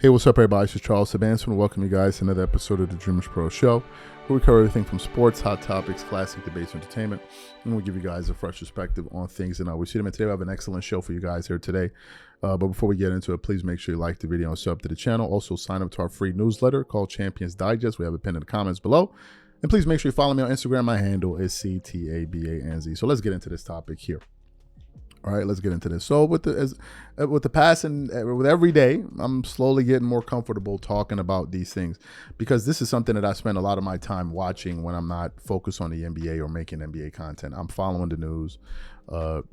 Hey, what's up, everybody? This is Charles Sebastian. Welcome you guys to another episode of the DREAMERSPRO show, where we cover everything from sports, hot topics, classic debates, entertainment, and we give you guys a fresh perspective on things and how we see them. And today we have an excellent show for you guys here today. But before we get into it, please make sure you like the video and sub to the channel. Also, sign up to our free newsletter called Champions Digest. We have it pinned in the comments below. And please make sure you follow me on Instagram. My handle is CTABANZ. So let's get into this topic here. All right, let's get into this. So with the passing, with every day, I'm slowly getting more comfortable talking about these things because this is something that I spend a lot of my time watching when I'm not focused on the NBA or making NBA content. I'm following the news,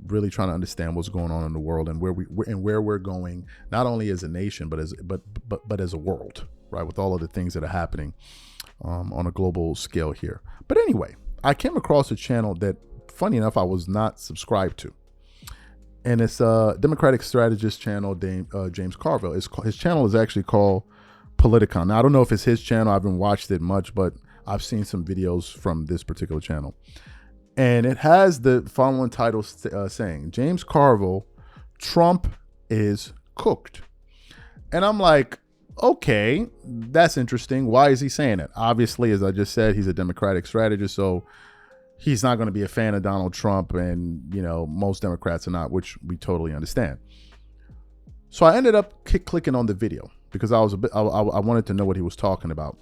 really trying to understand what's going on in the world and where we're going, not only as a nation but as a world, right? With all of the things that are happening on a global scale here. But anyway, I came across a channel that, funny enough, I was not subscribed to. And it's a Democratic strategist channel, James Carville. His channel is actually called Politicon. Now, I don't know if it's his channel. I haven't watched it much, but I've seen some videos from this particular channel. And it has the following title saying, James Carville, Trump is cooked. And I'm like, okay, that's interesting. Why is he saying it? Obviously, as I just said, he's a Democratic strategist, so he's not going to be a fan of Donald Trump, and most Democrats are not, which we totally understand. So I ended up clicking on the video because I wanted to know what he was talking about,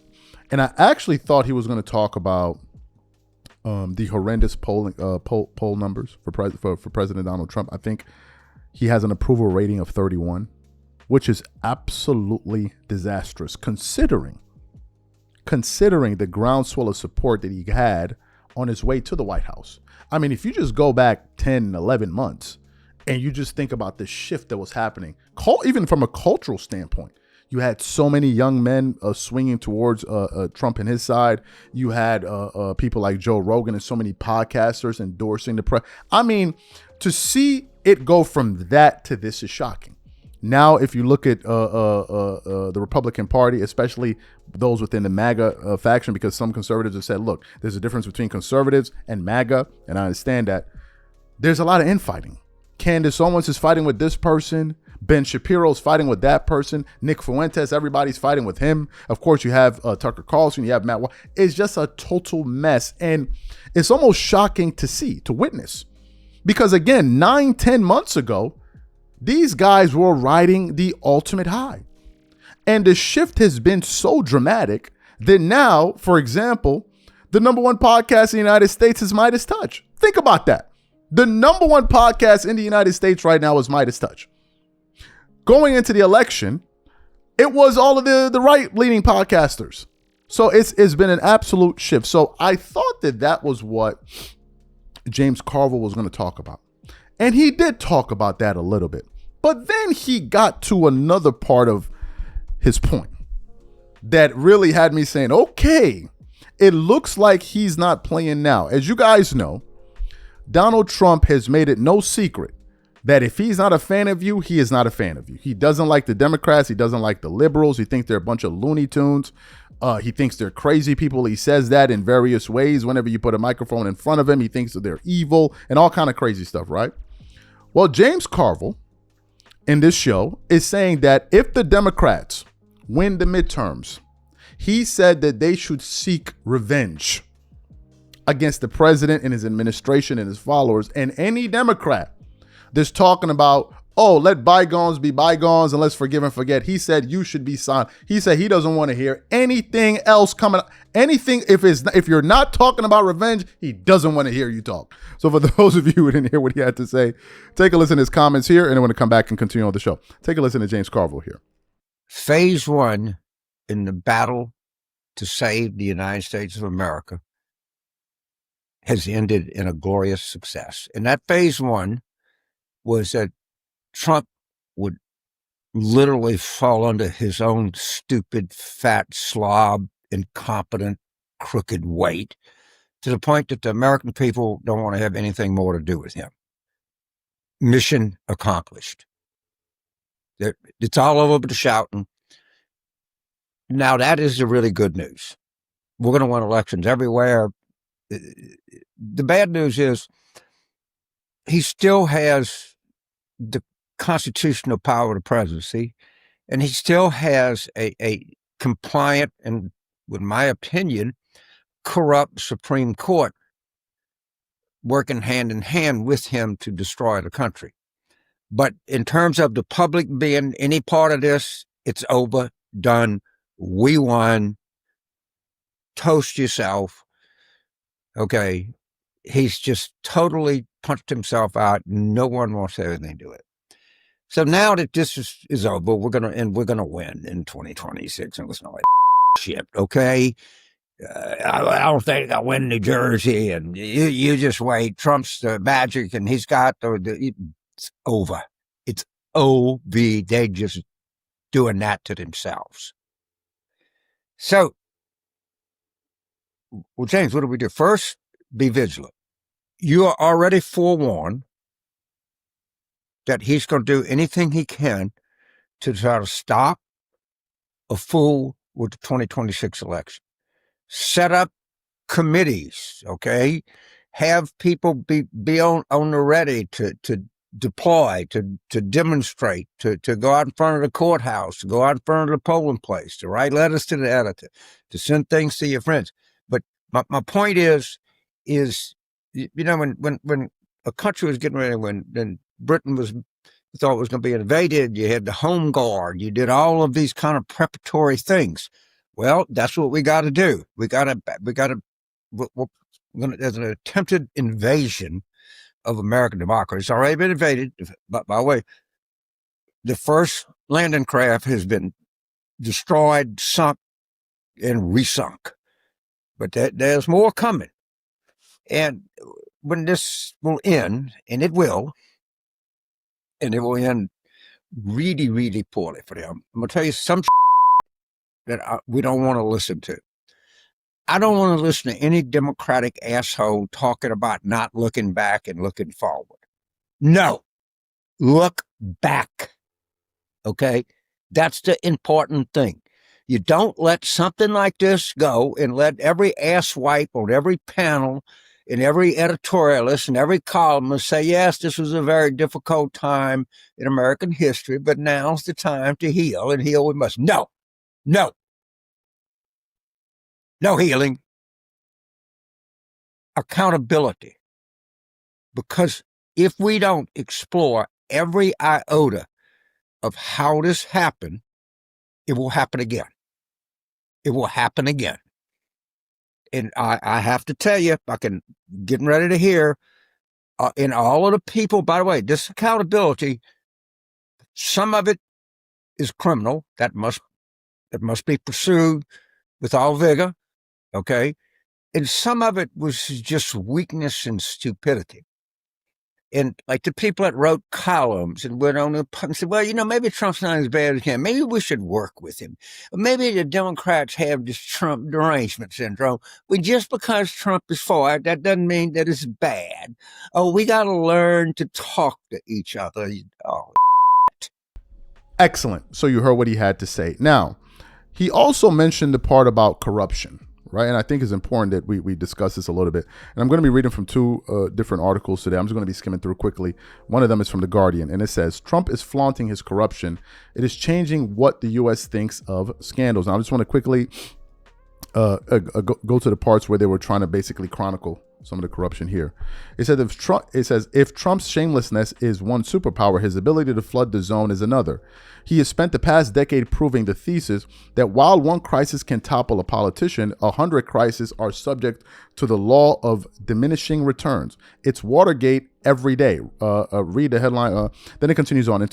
and I actually thought he was going to talk about the horrendous poll numbers for President Donald Trump. I think he has an approval rating of 31, which is absolutely disastrous considering the groundswell of support that he had on his way to the White House. I mean, if you just go back 10, 11 months and you just think about the shift that was happening, even from a cultural standpoint, you had so many young men swinging towards Trump and his side. You had people like Joe Rogan and so many podcasters endorsing the press. I mean, to see it go from that to this is shocking. Now, if you look at the Republican Party, especially those within the MAGA faction, because some conservatives have said, look, there's a difference between conservatives and MAGA, and I understand that. There's a lot of infighting. Candace Owens is fighting with this person. Ben Shapiro's fighting with that person. Nick Fuentes, everybody's fighting with him. Of course, you have Tucker Carlson, you have Matt. It's just a total mess, and it's almost shocking to witness. Because again, 9-10 months ago, these guys were riding the ultimate high. And the shift has been so dramatic that now, for example, the number one podcast in the United States is Midas Touch. Think about that. The number one podcast in the United States right now is Midas Touch. Going into the election, it was all of the right-leaning podcasters. So it's been an absolute shift. So I thought that was what James Carville was going to talk about. And he did talk about that a little bit. But then he got to another part of his point that really had me saying, okay, it looks like he's not playing now. As you guys know, Donald Trump has made it no secret that if he's not a fan of you, he is not a fan of you. He doesn't like the Democrats. He doesn't like the liberals. He thinks they're a bunch of Looney Tunes. He thinks they're crazy people. He says that in various ways. Whenever you put a microphone in front of him, he thinks that they're evil and all kind of crazy stuff, right? Well, James Carville in this show is saying that if the Democrats win the midterms, he said that they should seek revenge against the president and his administration and his followers, and any Democrat that's talking about, oh, let bygones be bygones and let's forgive and forget. He said you should be silent. He said he doesn't want to hear anything else coming. Anything, if you're not talking about revenge, he doesn't want to hear you talk. So for those of you who didn't hear what he had to say, take a listen to his comments here, and then we're going to come back and continue on the show. Take a listen to James Carville here. Phase one in the battle to save the United States of America has ended in a glorious success. And that phase one was that Trump would literally fall under his own stupid, fat, slob, incompetent, crooked weight to the point that the American people don't want to have anything more to do with him. Mission accomplished. It's all over but the shouting. Now, that is the really good news. We're going to win elections everywhere. The bad news is he still has the constitutional power of the presidency. And he still has a compliant and, with my opinion, corrupt Supreme Court working hand in hand with him to destroy the country. But in terms of the public being any part of this, it's over, done. We won. Toast yourself. Okay. He's just totally punched himself out. No one wants to have anything to do with it. So now that this is over, we're gonna win in 2026. And listen to all that shit. Okay. I don't think I'll win New Jersey, and you just wait. Trump's the magic, and he's got it's over. It's over. They just doing that to themselves. So, well, James, what do we do? First, be vigilant. You are already forewarned that he's going to do anything he can to try to stop a fool with the 2026 election. Set up committees, okay? Have people be on the ready to deploy, to demonstrate, to go out in front of the courthouse, to go out in front of the polling place, to write letters to the editor, to send things to your friends. But my point is, you know, when a country was getting ready, when Britain thought it was going to be invaded, you had the Home Guard, you did all of these kind of preparatory things. Well, that's what we got to do. There's an attempted invasion of American democracy. It's already been invaded. But by the way, the first landing craft has been destroyed, sunk, and resunk. But there's more coming. And when this will end, and it will end really, really poorly for them. I'm going to tell you some that we don't want to listen to. I don't want to listen to any Democratic asshole talking about not looking back and looking forward. No, look back. Okay? That's the important thing. You don't let something like this go and let every asswipe on every panel and every editorialist and every columnist say, yes, this was a very difficult time in American history, but now's the time to heal, and heal we must. No healing. Accountability. Because if we don't explore every iota of how this happened, it will happen again. It will happen again. And I have to tell you, getting ready to hear, in all of the people, by the way, this accountability, some of it is criminal. That must be pursued with all vigor, okay? And some of it was just weakness and stupidity. And like the people that wrote columns and went on and said, well, you know, maybe Trump's not as bad as him. Maybe we should work with him. Maybe the Democrats have this Trump derangement syndrome. Well, just because Trump is for it, that doesn't mean that it's bad. Oh, we got to learn to talk to each other. Oh, Excellent. So you heard what he had to say. Now, he also mentioned the part about corruption. Right. And I think it's important that we discuss this a little bit. And I'm going to be reading from two different articles today. I'm just going to be skimming through quickly. One of them is from The Guardian, and it says, Trump is flaunting his corruption. It is changing what the U.S. thinks of scandals. Now, I just want to quickly go to the parts where they were trying to basically chronicle some of the corruption here. It says if Trump's shamelessness is one superpower, his ability to flood the zone is another. He has spent the past decade proving the thesis that while one crisis can topple a politician, 100 crises are subject to the law of diminishing returns. It's Watergate every day. Read the headline. Then it continues on. In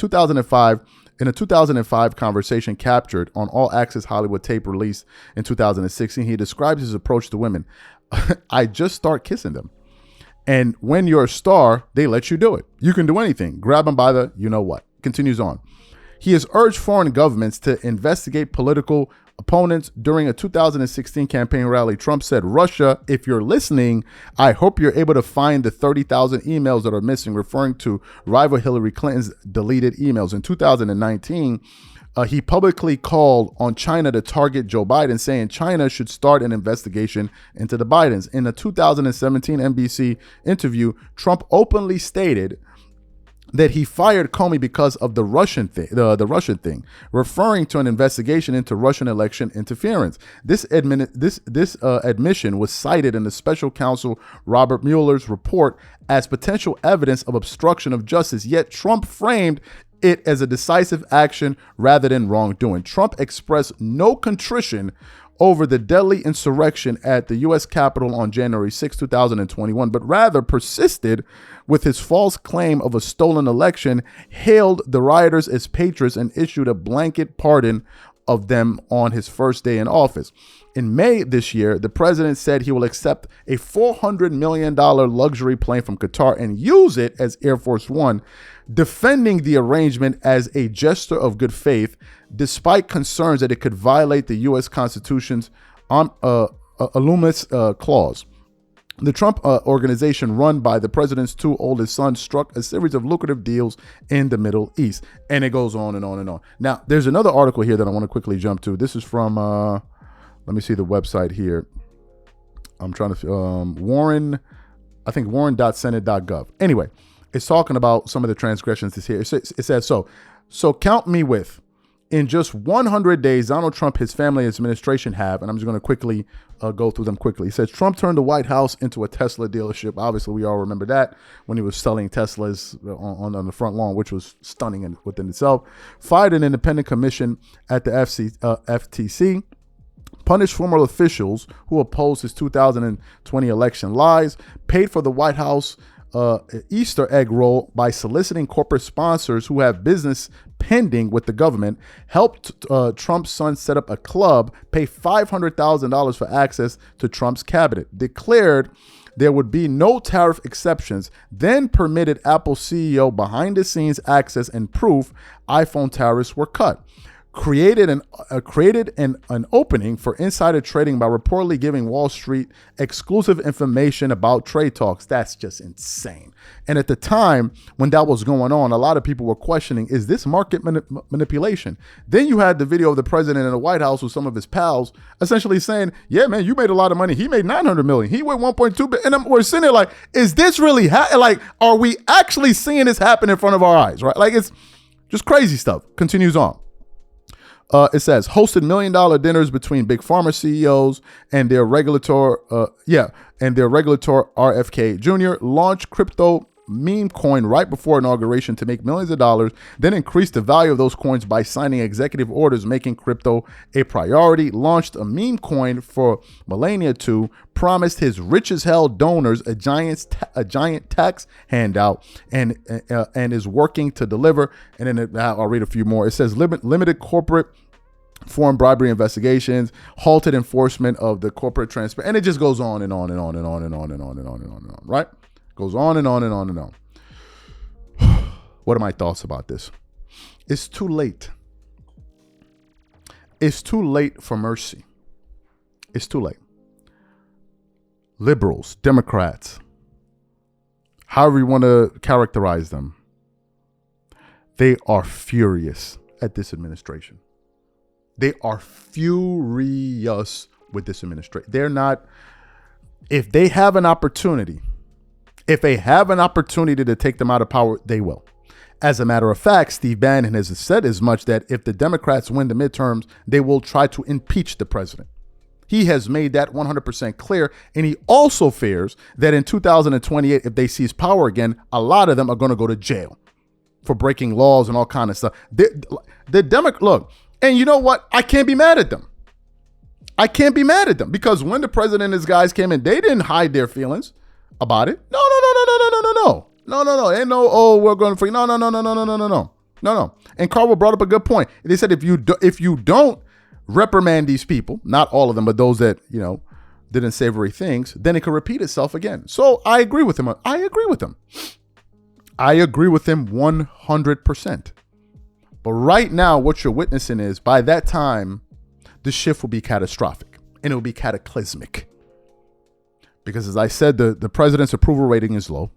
a 2005 conversation captured on All Access Hollywood tape released in 2016, he describes his approach to women. I just start kissing them. And when you're a star, they let you do it. You can do anything. Grab them by the you-know-what. Continues on. He has urged foreign governments to investigate political opponents. During a 2016 campaign rally, Trump said, Russia, if you're listening, I hope you're able to find the 30,000 emails that are missing, referring to rival Hillary Clinton's deleted emails. In 2019, he publicly called on China to target Joe Biden, saying China should start an investigation into the Bidens. In a 2017 NBC interview, Trump openly stated that he fired Comey because of the Russian thing, the Russian thing, referring to an investigation into Russian election interference. This admission was cited in the special counsel Robert Mueller's report as potential evidence of obstruction of justice, yet Trump framed it as a decisive action rather than wrongdoing. Trump expressed no contrition over the deadly insurrection at the U.S. Capitol on January 6, 2021, but rather persisted with his false claim of a stolen election, hailed the rioters as patriots, and issued a blanket pardon of them on his first day in office. In May this year, the president said he will accept a $400 million luxury plane from Qatar and use it as Air Force One, defending the arrangement as a gesture of good faith, despite concerns that it could violate the U.S. Constitution's Alumnus Clause. The Trump organization, run by the president's two oldest sons, struck a series of lucrative deals in the Middle East. And it goes on and on and on. Now, there's another article here that I want to quickly jump to. This is from, let me see the website here. I'm trying to, Warren, I think warren.senate.gov. Anyway, it's talking about some of the transgressions this here. It says, so count me with. In just 100 days, Donald Trump, his family, his administration have, and I'm just going to quickly go through them quickly. He says Trump turned the White House into a Tesla dealership. Obviously, we all remember that when he was selling Teslas on the front lawn, which was stunning within itself. Fired an independent commission at the FTC. Punished former officials who opposed his 2020 election lies. Paid for the White House Easter egg roll by soliciting corporate sponsors who have business pending with the government, helped Trump's son set up a club, pay $500,000 for access to Trump's cabinet, declared there would be no tariff exceptions, then permitted Apple CEO behind the scenes access and proof iPhone tariffs were cut. Created an opening for insider trading by reportedly giving Wall Street exclusive information about trade talks. That's just insane. And at the time when that was going on, a lot of people were questioning, is this market manipulation? Then you had the video of the president in the White House with some of his pals essentially saying, yeah, man, you made a lot of money. He made $900 million. He went 1.2 billion. And we're sitting there like, is this really like, are we actually seeing this happen in front of our eyes, right? Like, it's just crazy stuff. Continues on. It says hosted $1 million dinners between big pharma CEOs and their regulator, RFK Jr. Launched crypto meme coin right before inauguration to make millions of dollars, then increased the value of those coins by signing executive orders making crypto a priority. Launched a meme coin for Melania 2. Promised his rich as hell donors a giant tax handout, and is working to deliver. And then I'll read a few more. It says limited corporate foreign bribery investigations, halted enforcement of the corporate transfer, and it just goes on and on and on and on and on and on and on and on and on, right? Goes on and on and on and on. What are my thoughts about this? It's too late. It's too late for mercy. It's too late. Liberals, Democrats, however you want to characterize them, they are furious at this administration. They are furious with this administration. They're not, if they have an opportunity to take them out of power, they will. As a matter of fact, Steve Bannon has said as much that if the Democrats win the midterms, they will try to impeach the president. He has made that 100% clear. And he also fears that in 2028, if they seize power again, a lot of them are going to go to jail for breaking laws and all kind of stuff. Look, and you know what? I can't be mad at them. I can't be mad at them because when the president and his guys came in, they didn't hide their feelings about it. No. Ain't no, oh, we're going to, no. And Carville brought up a good point. They said if you don't reprimand these people, not all of them, but those that, did unsavory things, then it could repeat itself again. So I agree with him. I agree with him 100%. But right now, what you're witnessing is by that time, the shift will be catastrophic and it will be cataclysmic. Because as I said, the president's approval rating is low.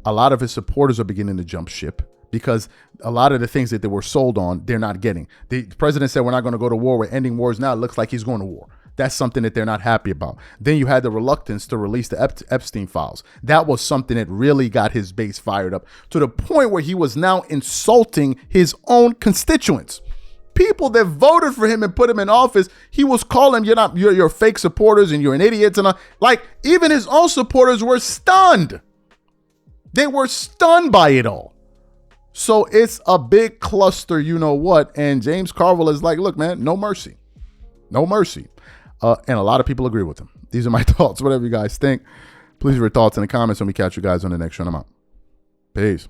A lot of his supporters are beginning to jump ship because a lot of the things that they were sold on, they're not getting. The president said, we're not going to go to war. We're ending wars now. It looks like he's going to war. That's something that they're not happy about. Then you had the reluctance to release the Epstein files. That was something that really got his base fired up to the point where he was now insulting his own constituents. People that voted for him and put him in office, he was calling you're fake supporters and you're an idiot. And like, even his own supporters were stunned. They were stunned by it all. So it's a big cluster, you know what? And James Carville is like, look, man, no mercy. No mercy. And a lot of people agree with him. These are my thoughts. Whatever you guys think, please leave your thoughts in the comments and we catch you guys on the next show. I'm out. Peace.